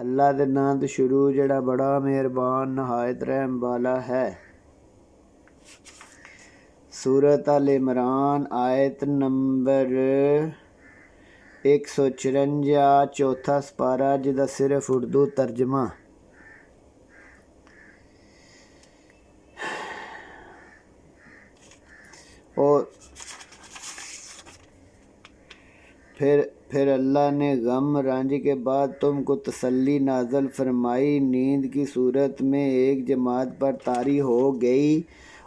اللہ دے نام تو شروع جڑا بڑا مہربان نہایت رحم والا ہے۔ سورۃ آل عمران آیت نمبر 154 چوتھا سپارہ جدا صرف اردو ترجمہ۔ اور پھر اللہ نے غم رنج کے بعد تم کو تسلی نازل فرمائی، نیند کی صورت میں ایک جماعت پر طاری ہو گئی،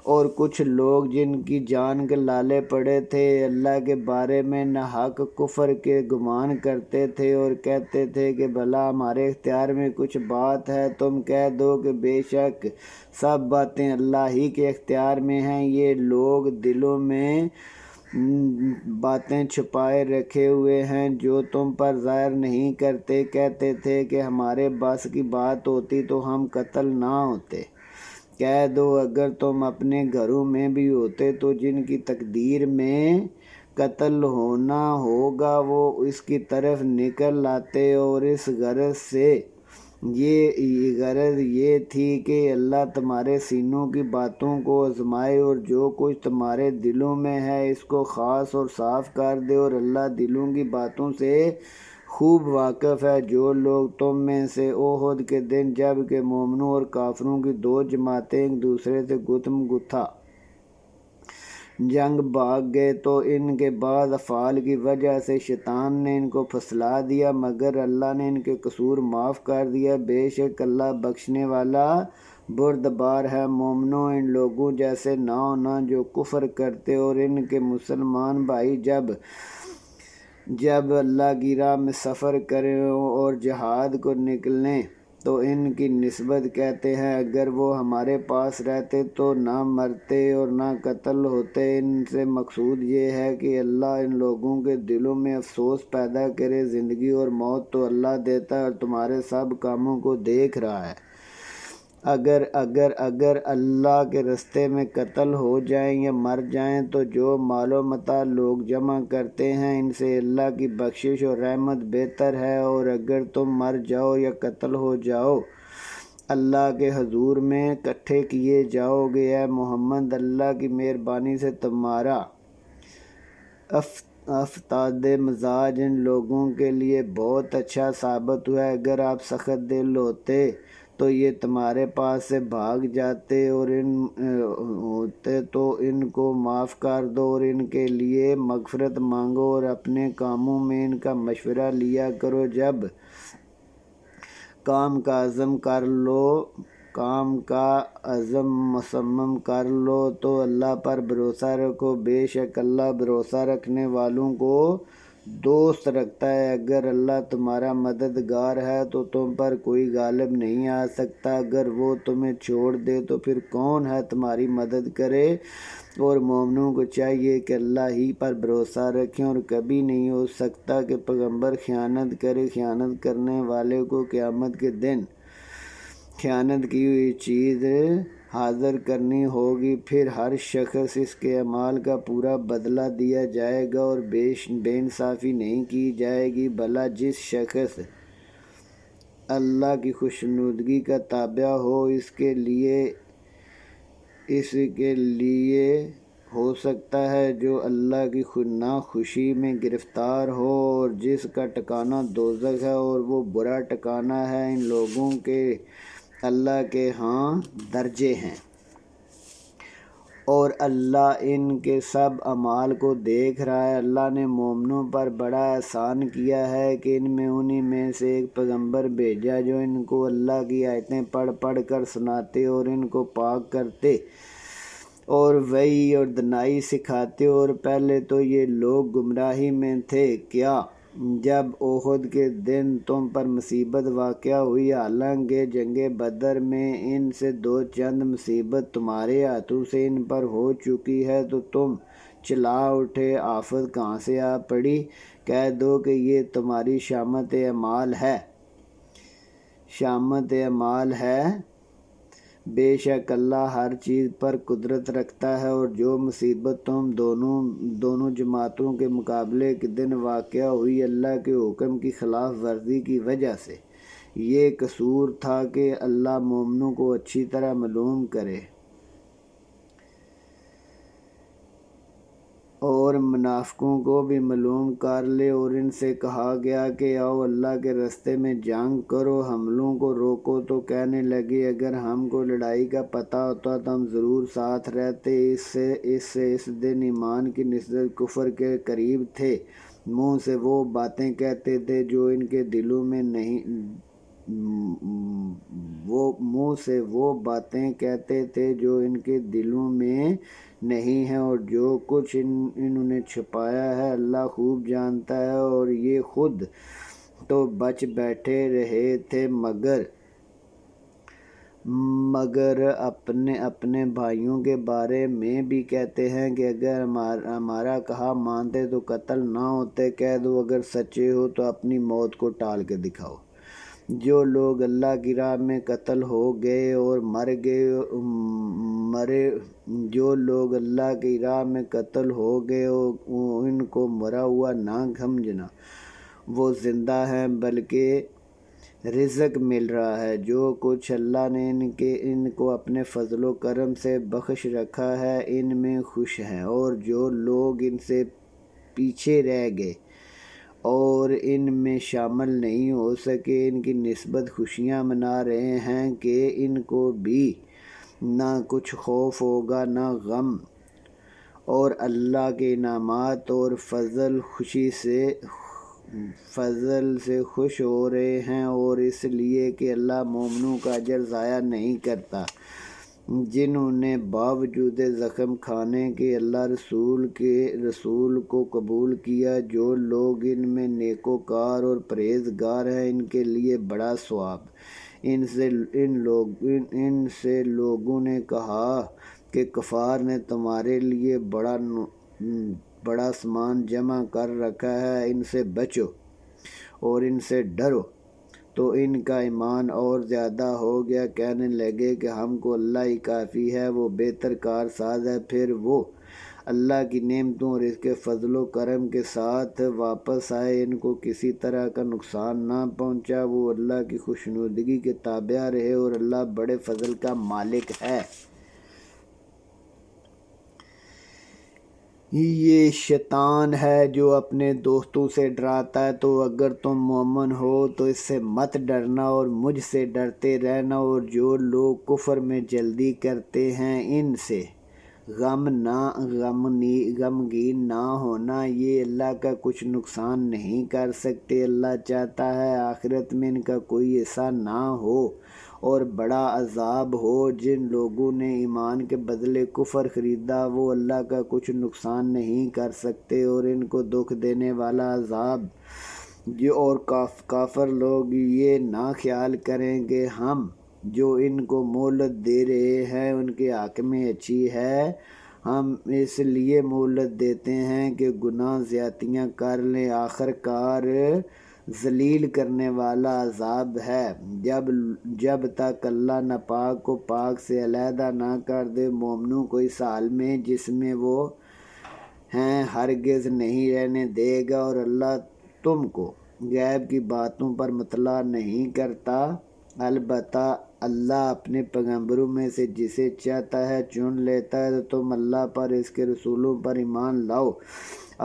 اور کچھ لوگ جن کی جان کے لالے پڑے تھے اللہ کے بارے میں ناحق کفر کے گمان کرتے تھے اور کہتے تھے کہ بھلا ہمارے اختیار میں کچھ بات ہے۔ تم کہہ دو کہ بے شک سب باتیں اللہ ہی کے اختیار میں ہیں۔ یہ لوگ دلوں میں باتیں چھپائے رکھے ہوئے ہیں جو تم پر ظاہر نہیں کرتے، کہتے تھے کہ ہمارے بس کی بات ہوتی تو ہم قتل نہ ہوتے۔ کہہ دو اگر تم اپنے گھروں میں بھی ہوتے تو جن کی تقدیر میں قتل ہونا ہوگا وہ اس کی طرف نکل آتے، اور اس غرض یہ تھی کہ اللہ تمہارے سینوں کی باتوں کو آزمائے اور جو کچھ تمہارے دلوں میں ہے اس کو خاص اور صاف کر دے، اور اللہ دلوں کی باتوں سے خوب واقف ہے۔ جو لوگ تم میں سے احد کے دن جب کہ مومنوں اور کافروں کی دو جماعتیں ایک دوسرے سے گتھم گتھا جنگ بھاگ گئے تو ان کے بعض افعال کی وجہ سے شیطان نے ان کو پھسلا دیا، مگر اللہ نے ان کے قصور معاف کر دیا۔ بے شک اللہ بخشنے والا بردبار ہے۔ مومنوں، ان لوگوں جیسے نہ ہونا جو کفر کرتے اور ان کے مسلمان بھائی جب اللہ کی راہ میں سفر کریں اور جہاد کو نکلیں تو ان کی نسبت کہتے ہیں اگر وہ ہمارے پاس رہتے تو نہ مرتے اور نہ قتل ہوتے۔ ان سے مقصود یہ ہے کہ اللہ ان لوگوں کے دلوں میں افسوس پیدا کرے۔ زندگی اور موت تو اللہ دیتا ہے اور تمہارے سب کاموں کو دیکھ رہا ہے۔ اگر اللہ کے راستے میں قتل ہو جائیں یا مر جائیں تو جو مال و متاع لوگ جمع کرتے ہیں ان سے اللہ کی بخشش اور رحمت بہتر ہے، اور اگر تم مر جاؤ یا قتل ہو جاؤ اللہ کے حضور میں اکٹھے کیے جاؤ گے۔ اے محمد، اللہ کی مہربانی سے تمہارا افتاد مزاج ان لوگوں کے لیے بہت اچھا ثابت ہوا ہے۔ اگر آپ سخت دل ہوتے تو یہ تمہارے پاس سے بھاگ جاتے، اور ہوتے تو ان کو معاف کر دو اور ان کے لیے مغفرت مانگو اور اپنے کاموں میں ان کا مشورہ لیا کرو۔ جب کام کا عزم مصمم کر لو تو اللہ پر بھروسہ رکھو، بے شک اللہ بھروسہ رکھنے والوں کو دوست رکھتا ہے۔ اگر اللہ تمہارا مددگار ہے تو تم پر کوئی غالب نہیں آ سکتا، اگر وہ تمہیں چھوڑ دے تو پھر کون ہے تمہاری مدد کرے۔ اور مومنوں کو چاہیے کہ اللہ ہی پر بھروسہ رکھیں، اور کبھی نہیں ہو سکتا کہ پیغمبر خیانت کرے۔ خیانت کرنے والے کو قیامت کے دن خیانت کی ہوئی چیز حاضر کرنی ہوگی، پھر ہر شخص اس کے اعمال کا پورا بدلہ دیا جائے گا اور بے انصافی نہیں کی جائے گی۔ بھلا جس شخص اللہ کی خوشنودگی کا تابع ہو اس کے لیے ہو سکتا ہے جو اللہ کی ناخوشی میں گرفتار ہو، اور جس کا ٹھکانہ دوزخ ہے اور وہ برا ٹھکانہ ہے۔ ان لوگوں کے اللہ کے ہاں درجے ہیں، اور اللہ ان کے سب اعمال کو دیکھ رہا ہے۔ اللہ نے مومنوں پر بڑا احسان کیا ہے کہ انہی میں سے ایک پیغمبر بھیجا جو ان کو اللہ کی آیتیں پڑھ پڑھ کر سناتے اور ان کو پاک کرتے اور وحی اور دانائی سکھاتے، اور پہلے تو یہ لوگ گمراہی میں تھے۔ کیا جب احد کے دن تم پر مصیبت واقع ہوئی، حالانکہ جنگ بدر میں ان سے دو چند مصیبت تمہارے ہاتھوں سے ان پر ہو چکی ہے تو تم چلا اٹھے، آفت کہاں سے آ پڑی؟ کہہ دو کہ یہ تمہاری شامت اعمال ہے، بے شک اللہ ہر چیز پر قدرت رکھتا ہے۔ اور جو مصیبت تم دونوں جماعتوں کے مقابلے کے دن واقع ہوئی اللہ کے حکم کی خلاف ورزی کی وجہ سے، یہ قصور تھا کہ اللہ مومنوں کو اچھی طرح معلوم کرے اور منافقوں کو بھی معلوم کر لے، اور ان سے کہا گیا کہ آؤ اللہ کے راستے میں جنگ کرو، حملوں کو روکو۔ تو کہنے لگے اگر ہم کو لڑائی کا پتہ ہوتا تو ہم ضرور ساتھ رہتے۔ اس دن ایمان کی نسبت کفر کے قریب تھے، منہ سے وہ باتیں کہتے تھے جو ان کے دلوں میں نہیں ہیں، اور جو کچھ انہوں نے چھپایا ہے اللہ خوب جانتا ہے۔ اور یہ خود تو بچ بیٹھے رہے تھے مگر اپنے بھائیوں کے بارے میں بھی کہتے ہیں کہ اگر ہمارا کہا مانتے تو قتل نہ ہوتے۔ کہہ دو اگر سچے ہو تو اپنی موت کو ٹال کے دکھاؤ۔ جو لوگ اللہ کی راہ میں قتل ہو گئے اور جو لوگ اللہ کی راہ میں قتل ہو گئے ان کو مرا ہوا نہ سمجھنا، وہ زندہ ہیں بلکہ رزق مل رہا ہے۔ جو کچھ اللہ نے ان کو اپنے فضل و کرم سے بخش رکھا ہے ان میں خوش ہیں، اور جو لوگ ان سے پیچھے رہ گئے اور ان میں شامل نہیں ہو سکے ان کی نسبت خوشیاں منا رہے ہیں کہ ان کو بھی نہ کچھ خوف ہوگا نہ غم، اور اللہ کے انعامات اور فضل سے خوش ہو رہے ہیں، اور اس لیے کہ اللہ مومنوں کا اجر ضائع نہیں کرتا جنہوں نے باوجود زخم کھانے کے اللہ رسول کو قبول کیا۔ جو لوگ ان میں نیکوکار اور پرہیزگار ہیں ان کے لیے بڑا ثواب۔ ان سے لوگوں نے کہا کہ کفار نے تمہارے لیے بڑا سامان جمع کر رکھا ہے، ان سے بچو اور ان سے ڈرو۔ تو ان کا ایمان اور زیادہ ہو گیا، کہنے لگے کہ ہم کو اللہ ہی کافی ہے، وہ بہتر کار ساز ہے۔ پھر وہ اللہ کی نعمتوں اور اس کے فضل و کرم کے ساتھ واپس آئے، ان کو کسی طرح کا نقصان نہ پہنچا، وہ اللہ کی خوشنودگی کے تابع رہے، اور اللہ بڑے فضل کا مالک ہے۔ یہ شیطان ہے جو اپنے دوستوں سے ڈراتا ہے، تو اگر تم مومن ہو تو اس سے مت ڈرنا اور مجھ سے ڈرتے رہنا، اور جو لوگ کفر میں جلدی کرتے ہیں ان سے غمگین نہ ہونا، یہ اللہ کا کچھ نقصان نہیں کر سکتے۔ اللہ چاہتا ہے آخرت میں ان کا کوئی حصہ نہ ہو اور بڑا عذاب ہو۔ جن لوگوں نے ایمان کے بدلے کفر خریدا وہ اللہ کا کچھ نقصان نہیں کر سکتے، اور ان کو دکھ دینے والا عذاب۔ اور کافر لوگ یہ نہ خیال کریں کہ ہم جو ان کو مہلت دے رہے ہیں ان کے حق میں اچھی ہے، ہم اس لیے مہلت دیتے ہیں کہ گناہ زیادتیاں کر لیں، آخر کار ذلیل کرنے والا عذاب ہے۔ جب تک اللہ ناپاک کو پاک سے علیحدہ نہ کر دے، مومنوں کو اس حال میں جس میں وہ ہیں ہرگز نہیں رہنے دے گا، اور اللہ تم کو غیب کی باتوں پر مطلع نہیں کرتا۔ البتہ اللہ اپنے پیغمبروں میں سے جسے چاہتا ہے چن لیتا ہے، تو تم اللہ پر اس کے رسولوں پر ایمان لاؤ۔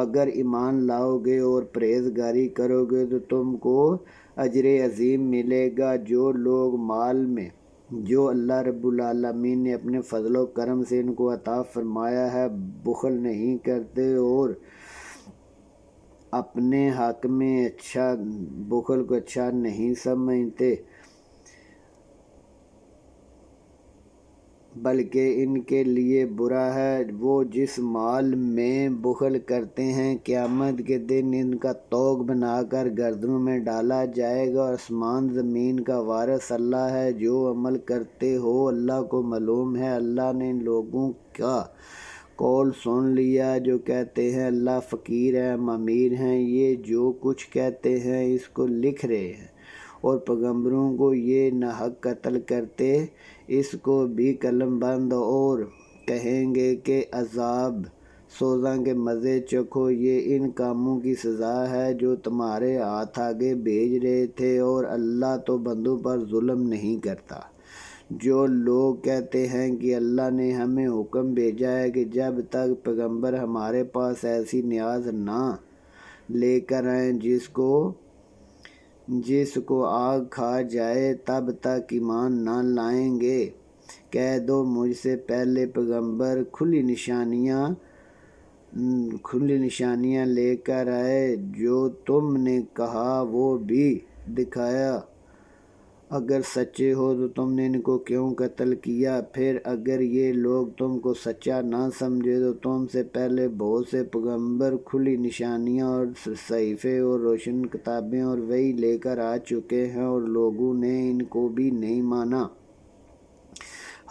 اگر ایمان لاؤ گے اور پرہیزگاری کرو گے تو تم کو اجر عظیم ملے گا۔ جو لوگ مال میں جو اللہ رب العالمین نے اپنے فضل و کرم سے ان کو عطا فرمایا ہے بخل نہیں کرتے اور اپنے حق میں بخل کو اچھا نہیں سمجھتے، بلکہ ان کے لیے برا ہے۔ وہ جس مال میں بخل کرتے ہیں قیامت کے دن ان کا طوق بنا کر گردنوں میں ڈالا جائے گا، اور آسمان زمین کا وارث اللہ ہے۔ جو عمل کرتے ہو اللہ کو معلوم ہے۔ اللہ نے ان لوگوں کا قول سن لیا جو کہتے ہیں اللہ فقیر ہے، ہم امیر ہیں۔ یہ جو کچھ کہتے ہیں اس کو لکھ رہے ہیں، اور پیغمبروں کو یہ ناحق قتل کرتے اس کو بھی قلم بند، اور کہیں گے کہ عذاب سوزاں کے مزے چکھو، یہ ان کاموں کی سزا ہے جو تمہارے ہاتھ آگے بھیج رہے تھے، اور اللہ تو بندوں پر ظلم نہیں کرتا۔ جو لوگ کہتے ہیں کہ اللہ نے ہمیں حکم بھیجا ہے کہ جب تک پیغمبر ہمارے پاس ایسی نیاز نہ لے کر آئیں جس کو آگ کھا جائے تب تک ایمان نہ لائیں گے، کہہ دو مجھ سے پہلے پیغمبر کھلی نشانیاں لے کر آئے، جو تم نے کہا وہ بھی دکھایا۔ اگر سچے ہو تو تم نے ان کو کیوں قتل کیا؟ پھر اگر یہ لوگ تم کو سچا نہ سمجھے تو تم سے پہلے بہت سے پیغمبر کھلی نشانیاں اور صحیفے اور روشن کتابیں اور وحی لے کر آ چکے ہیں، اور لوگوں نے ان کو بھی نہیں مانا۔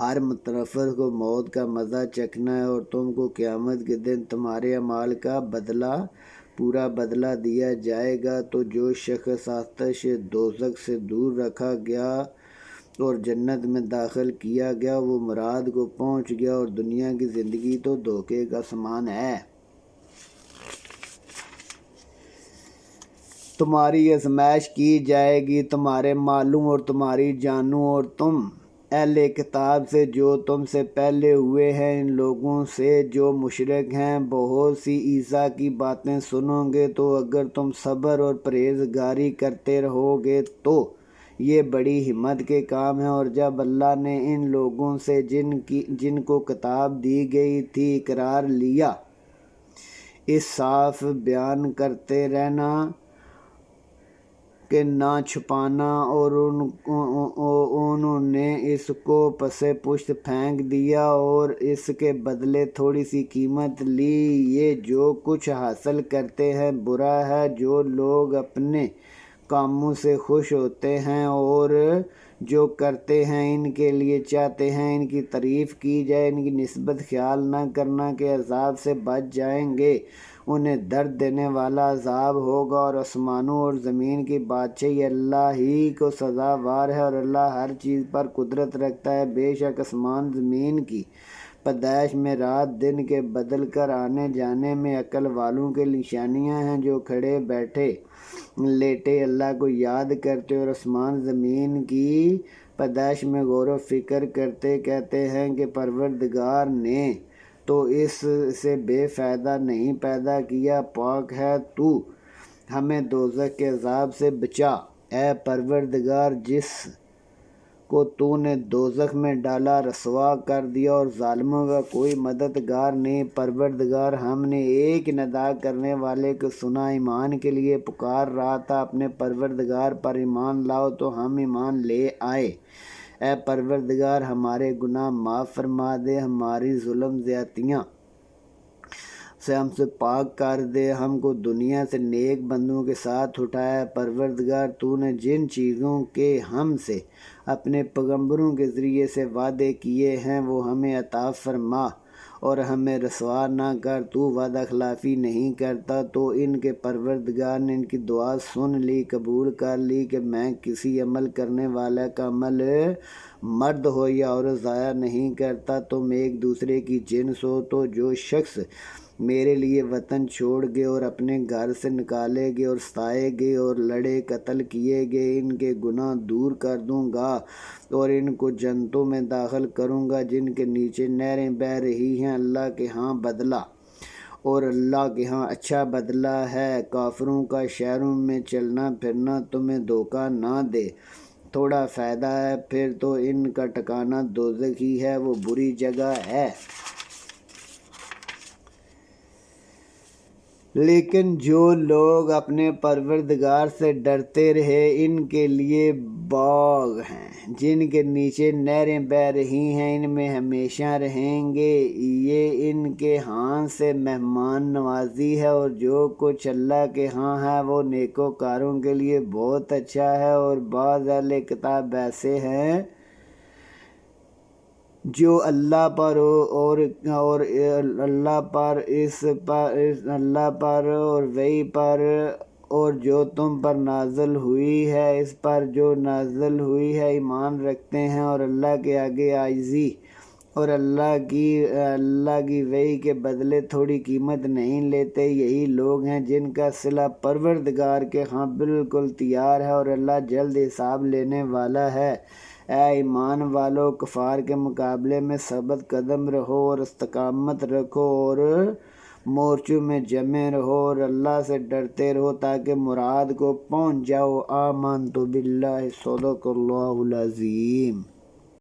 ہر متنفر کو موت کا مزہ چکھنا ہے، اور تم کو قیامت کے دن تمہارے اعمال کا پورا بدلہ دیا جائے گا۔ تو جو شخص آتش دوزخ سے دور رکھا گیا اور جنت میں داخل کیا گیا، وہ مراد کو پہنچ گیا، اور دنیا کی زندگی تو دھوکے کا سامان ہے۔ تمہاری آزمائش کی جائے گی، تمہارے مالوں اور تمہاری جانوں، اور تم اہل کتاب سے جو تم سے پہلے ہوئے ہیں، ان لوگوں سے جو مشرک ہیں، بہت سی عیسیٰ کی باتیں سنو گے، تو اگر تم صبر اور پرہیزگاری کرتے رہو گے تو یہ بڑی ہمت کے کام ہیں۔ اور جب اللہ نے ان لوگوں سے جن کو کتاب دی گئی تھی اقرار لیا، اس صاف بیان کرتے رہنا کہ نہ چھپانا، اور انہوں نے اس کو پس پشت پھینک دیا اور اس کے بدلے تھوڑی سی قیمت لی، یہ جو کچھ حاصل کرتے ہیں برا ہے۔ جو لوگ اپنے کاموں سے خوش ہوتے ہیں اور جو کرتے ہیں ان کے لیے چاہتے ہیں ان کی تعریف کی جائے، ان کی نسبت خیال نہ کرنا کہ عذاب سے بچ جائیں گے، انہیں درد دینے والا عذاب ہوگا۔ اور آسمانوں اور زمین کی بادشاہی اللہ ہی کو سزاوار ہے، اور اللہ ہر چیز پر قدرت رکھتا ہے۔ بے شک آسمان زمین کی پیدائش میں، رات دن کے بدل کر آنے جانے میں عقل والوں کے نشانیاں ہیں، جو کھڑے بیٹھے لیٹے اللہ کو یاد کرتے اور آسمان زمین کی پیدائش میں غور و فکر کرتے، کہتے ہیں کہ پروردگار نے تو اس سے بے فائدہ نہیں پیدا کیا، پاک ہے تو ہمیں دوزخ کے عذاب سے بچا۔ اے پروردگار، جس کو تو نے دوزخ میں ڈالا رسوا کر دیا، اور ظالموں کا کوئی مددگار نہیں۔ پروردگار، ہم نے ایک ندا کرنے والے کو سنا، ایمان کے لیے پکار رہا تھا، اپنے پروردگار پر ایمان لاؤ، تو ہم ایمان لے آئے۔ اے پروردگار، ہمارے گناہ معاف فرما دے، ہماری ظلم زیادتیاں سے ہم سے پاک کر دے، ہم کو دنیا سے نیک بندوں کے ساتھ اٹھایا۔ پروردگار، تو نے جن چیزوں کے ہم سے اپنے پیغمبروں کے ذریعے سے وعدے کیے ہیں وہ ہمیں عطا فرما، اور ہمیں رسوا نہ کر، تو وعدہ خلافی نہیں کرتا۔ تو ان کے پروردگار نے ان کی دعا سن لی، قبول کر لی کہ میں کسی عمل کرنے والا کا عمل مرد ہو یا عورت ضائع نہیں کرتا، تم ایک دوسرے کی جنس ہو۔ تو جو شخص میرے لیے وطن چھوڑ گئے اور اپنے گھر سے نکالے گئے اور ستائے گئے اور لڑے قتل کیے گئے، ان کے گناہ دور کر دوں گا اور ان کو جنتوں میں داخل کروں گا جن کے نیچے نہریں بہہ رہی ہیں۔ اللہ کے ہاں بدلہ، اور اللہ کے ہاں اچھا بدلہ ہے۔ کافروں کا شہروں میں چلنا پھرنا تمہیں دھوکہ نہ دے، تھوڑا فائدہ ہے، پھر تو ان کا ٹھکانہ دوزخ ہی ہے، وہ بری جگہ ہے۔ لیکن جو لوگ اپنے پروردگار سے ڈرتے رہے، ان کے لیے باغ ہیں جن کے نیچے نہریں بہہ رہی ہیں، ان میں ہمیشہ رہیں گے، یہ ان کے ہاں سے مہمان نوازی ہے، اور جو کچھ اللہ کے ہاں ہے وہ نیکوکاروں کے لیے بہت اچھا ہے۔ اور بعض اہل کتاب ایسے ہیں جو اللہ پر اور وحی پر اور جو تم پر نازل ہوئی ہے اس پر جو نازل ہوئی ہے ایمان رکھتے ہیں، اور اللہ کے آگے عاجزی اور اللہ کی وحی کے بدلے تھوڑی قیمت نہیں لیتے۔ یہی لوگ ہیں جن کا صلہ پروردگار کے ہاں بالکل تیار ہے، اور اللہ جلد حساب لینے والا ہے۔ اے ایمان والو، کفار کے مقابلے میں ثابت قدم رہو اور استقامت رکھو اور مورچوں میں جمے رہو اور اللہ سے ڈرتے رہو تاکہ مراد کو پہنچ جاؤ۔ آمنت باللہ، صدق اللہ العظیم۔